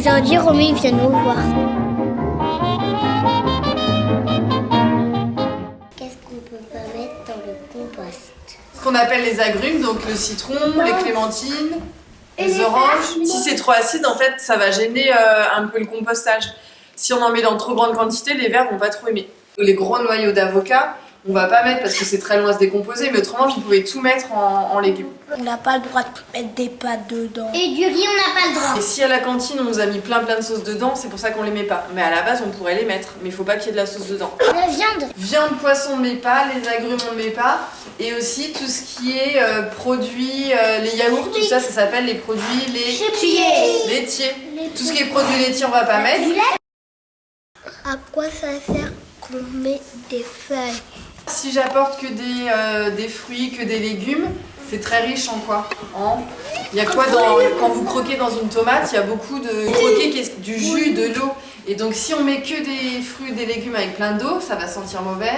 Aujourd'hui, Romy vient nous voir. Qu'est-ce qu'on peut pas mettre dans le compost? Ce qu'on appelle les agrumes, donc le citron, les clémentines, les oranges. Si c'est trop acide, en fait, ça va gêner un peu le compostage. Si on en met dans trop grande quantité, les vers vont pas trop aimer. Les gros noyaux d'avocat, on va pas mettre parce que c'est très loin à se décomposer, mais autrement, vous pouvez tout mettre en légumes. On n'a pas le droit de mettre des pâtes dedans. Et du riz, on n'a pas le droit. Et si à la cantine, on nous a mis plein de sauces dedans, c'est pour ça qu'on les met pas. Mais à la base, on pourrait les mettre, mais il faut pas qu'il y ait de la sauce dedans. La viande. Viande, poisson, on ne met pas, les agrumes, on ne met pas. Et aussi tout ce qui est produits, les yaourts, tout ça, ça s'appelle les produits laitiers. Tout ce qui est produits laitiers, on va pas mettre. À quoi ça sert qu'on met des feuilles? Si j'apporte que des fruits, que des légumes, c'est très riche en quoi? Il y a quoi quand vous croquez dans une tomate, il y a beaucoup de croquer qui est du jus, de l'eau. Et donc si on met que des fruits, des légumes avec plein d'eau, ça va sentir mauvais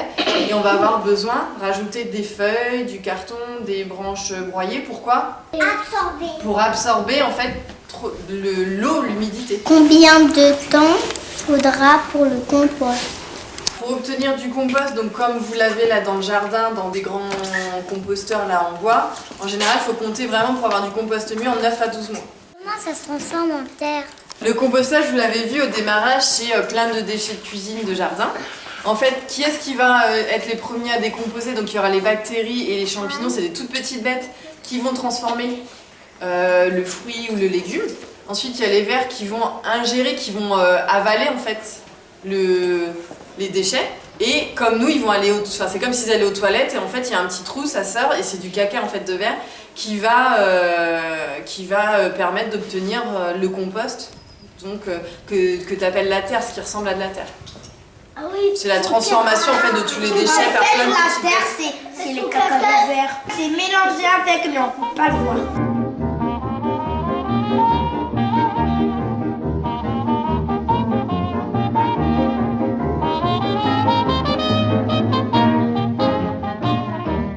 et on va avoir besoin de rajouter des feuilles, du carton, des branches broyées. Pourquoi? Absorber. Pour absorber en fait l'eau, l'humidité. Combien de temps faudra pour le compost? Pour obtenir du compost, donc comme vous l'avez là dans le jardin, dans des grands composteurs là en bois, en général il faut compter vraiment pour avoir du compost mieux en 9 à 12 mois. Comment ça se transforme en terre? Le compostage, vous l'avez vu au démarrage, c'est plein de déchets de cuisine, de jardin. En fait, qui est-ce qui va être les premiers à décomposer? Donc il y aura les bactéries et les champignons, c'est des toutes petites bêtes qui vont transformer le fruit ou le légume. Ensuite, il y a les vers qui vont ingérer, qui vont avaler en fait les déchets. Et comme nous, ils vont aller c'est comme s'ils allaient aux toilettes et en fait, il y a un petit trou, ça sort et c'est du caca en fait de verre qui va permettre d'obtenir le compost. Donc que tu appelles la terre, ce qui ressemble à de la terre. Ah oui, c'est la transformation en fait de tous les déchets par plein de petites La terre, c'est les caca de verre. C'est mélangé avec, mais on ne peut pas le voir.